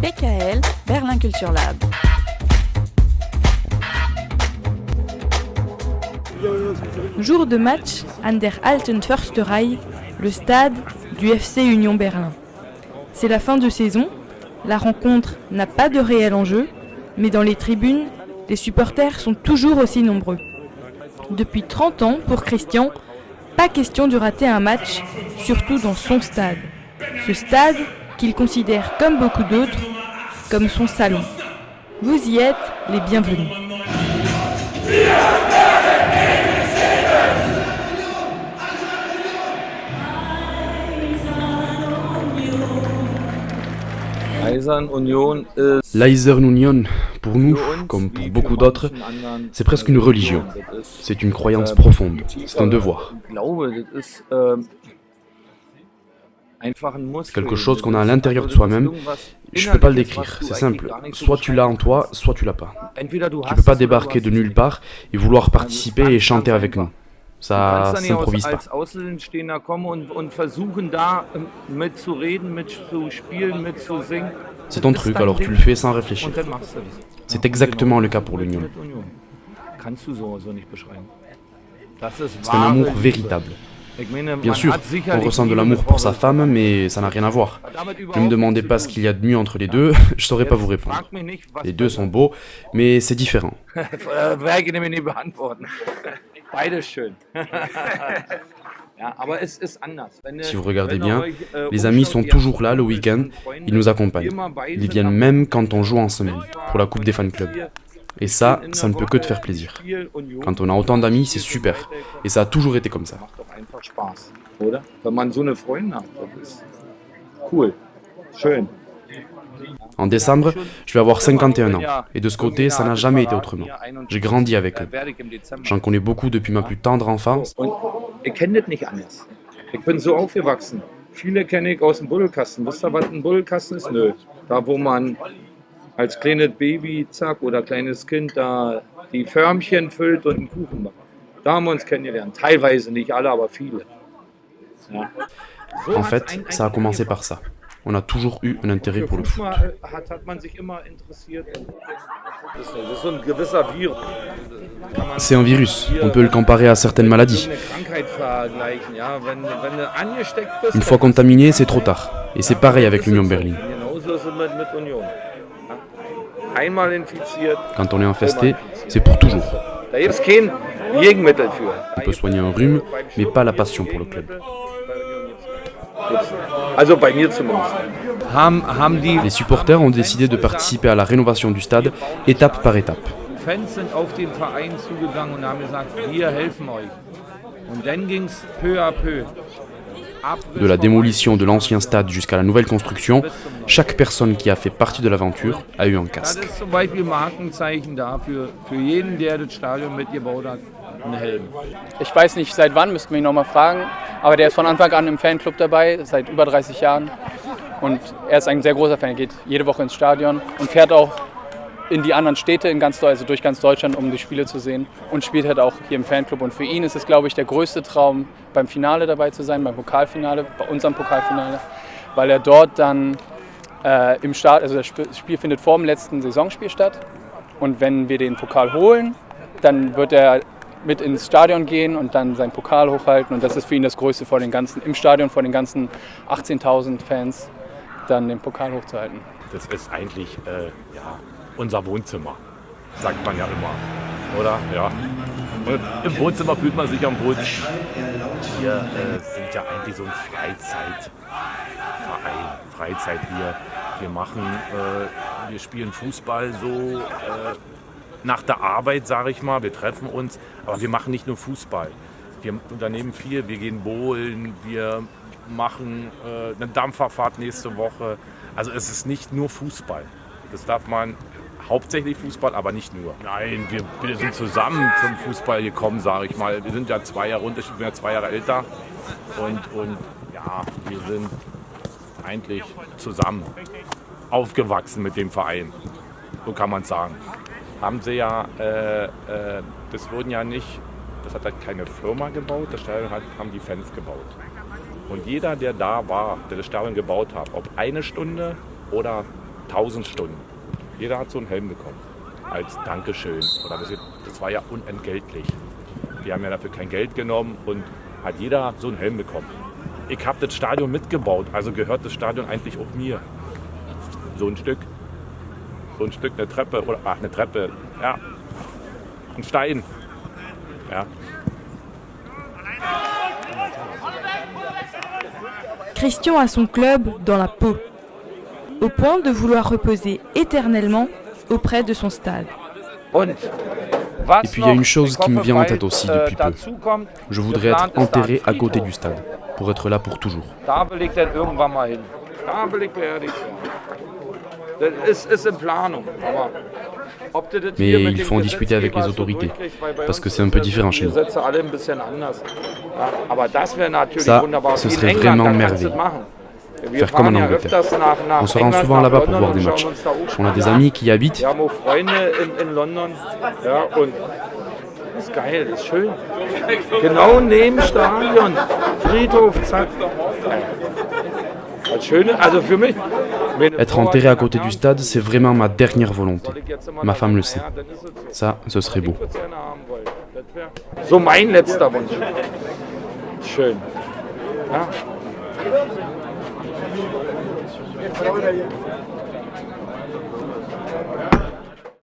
PKL Berlin Culture Lab. Jour de match an der Alten Försterei, le stade du FC Union Berlin. C'est la fin de saison, la rencontre n'a pas de réel enjeu, mais dans les tribunes, les supporters sont toujours aussi nombreux. Depuis 30 ans, pour Christian, pas question de rater un match, surtout dans son stade. Ce stade qu'il considère, comme beaucoup d'autres, comme son salon. Vous y êtes les bienvenus. L'Eisern Union, pour nous, comme pour beaucoup d'autres, c'est presque une religion. C'est une croyance profonde, c'est un devoir. C'est quelque chose qu'on a à l'intérieur de soi-même. Je ne peux pas le décrire, c'est simple. Soit tu l'as en toi, soit tu l'as pas. Tu ne peux pas débarquer de nulle part et vouloir participer et chanter avec nous. Ça s'improvise pas. C'est ton truc, alors tu le fais sans réfléchir. C'est exactement le cas pour l'Union. C'est un amour véritable. Bien sûr, on ressent de l'amour pour sa femme, mais ça n'a rien à voir. Ne me demandez pas ce qu'il y a de mieux entre les deux, je saurais pas vous répondre. Les deux sont beaux, mais c'est différent. Si vous regardez bien, les amis sont toujours là le week-end, ils nous accompagnent. Ils viennent même quand on joue en semaine, pour la Coupe des fan clubs. Et ça ne peut que te faire plaisir. Quand on a autant d'amis, c'est super. Et ça a toujours été comme ça. En décembre, je vais avoir 51 ans. Et de ce côté, ça n'a jamais été autrement. J'ai grandi avec eux. J'en connais beaucoup depuis ma plus tendre enfance. Ich kenne das nicht anders. Ich bin so aufgewachsen. Viele kenne ich aus dem Buddelkasten. Wisst ihr, was ein Buddelkasten ist? Nö. Da, wo man als kleines Baby, zack, oder kleines Kind da die Förmchen füllt und einen Kuchen macht. Da haben wir uns kennengelernt. Teilweise, nicht alle, aber viele. Ja. En fait, ça a commencé par ça. On a toujours eu un intérêt pour le foot. C'est un virus, on peut le comparer à certaines maladies. Une fois contaminé, c'est trop tard. Et c'est pareil avec l'Union Berlin. Quand on est infesté, c'est pour toujours. On peut soigner un rhume, mais pas la passion pour le club. Les supporters ont décidé de participer à la rénovation du stade, étape par étape. De la démolition de l'ancien stade jusqu'à la nouvelle construction, chaque personne qui a fait partie de l'aventure a eu un casque. Ich weiß nicht, seit wann, müssten wir ihn nochmal fragen, aber der ist von Anfang an im Fanclub dabei, seit über 30 Jahren. Und er ist ein sehr großer Fan, er geht jede Woche ins Stadion und fährt auch in die anderen Städte, also durch ganz Deutschland, um die Spiele zu sehen und spielt halt auch hier im Fanclub. Und für ihn ist es, glaube ich, der größte Traum, beim Finale dabei zu sein, beim Pokalfinale, bei unserem Pokalfinale, weil er dort dann im Start, also das Spiel findet vor dem letzten Saisonspiel statt und wenn wir den Pokal holen, dann wird er mit ins Stadion gehen und dann seinen Pokal hochhalten und das ist für ihn das Größte vor den ganzen, im Stadion vor den ganzen 18.000 Fans, dann den Pokal hochzuhalten. Das ist eigentlich unser Wohnzimmer, sagt man ja immer, oder? Ja. Und im Wohnzimmer fühlt man sich am wohlsten. Wir sind ja eigentlich so ein Freizeit hier. Wir spielen Fußball so nach der Arbeit, sage ich mal. Wir treffen uns, aber wir machen nicht nur Fußball. Wir unternehmen viel, wir gehen bowlen, wir machen eine Dampferfahrt nächste Woche. Also es ist nicht nur Fußball. Das darf man, hauptsächlich Fußball, aber nicht nur. Nein, wir sind zusammen zum Fußball gekommen, sage ich mal. Wir sind ja 2 Jahre Unterschied, ich bin ja 2 Jahre älter. Und ja, wir sind eigentlich zusammen aufgewachsen mit dem Verein. So kann man es sagen. Haben sie ja, das hat halt keine Firma gebaut, das Stadion haben die Fans gebaut. Und jeder, der da war, der das Stadion gebaut hat, ob 1 Stunde oder 1000 Stunden. Jeder hat so einen Helm bekommen. Als Dankeschön. Oder das war ja unentgeltlich. Wir haben ja dafür kein Geld genommen und hat jeder so einen Helm bekommen. Ich habe das Stadion mitgebaut, also gehört das Stadion eigentlich auch mir. So ein Stück, eine Treppe, eine Treppe, ja, ein Stein, ja. Christian a son club dans la peau, au point de vouloir reposer éternellement auprès de son stade. Et puis il y a une chose qui me vient en tête aussi depuis peu. Je voudrais être enterré à côté du stade, pour être là pour toujours. Mais il faut en discuter avec les autorités, parce que c'est un peu différent chez nous. Ça, ce serait vraiment merveilleux. Faire comme en Angleterre. On se rend souvent là-bas pour voir des matchs. On a des amis qui y habitent. Das ist geil, das ist schön. Genau neben Stadion. Friedhof, zack. Das Schöne, also für mich. Être enterré à côté du stade, c'est vraiment ma dernière volonté. Ma femme le sait. Ça, ce serait beau. So mein letzter Wunsch. Schön. Ja.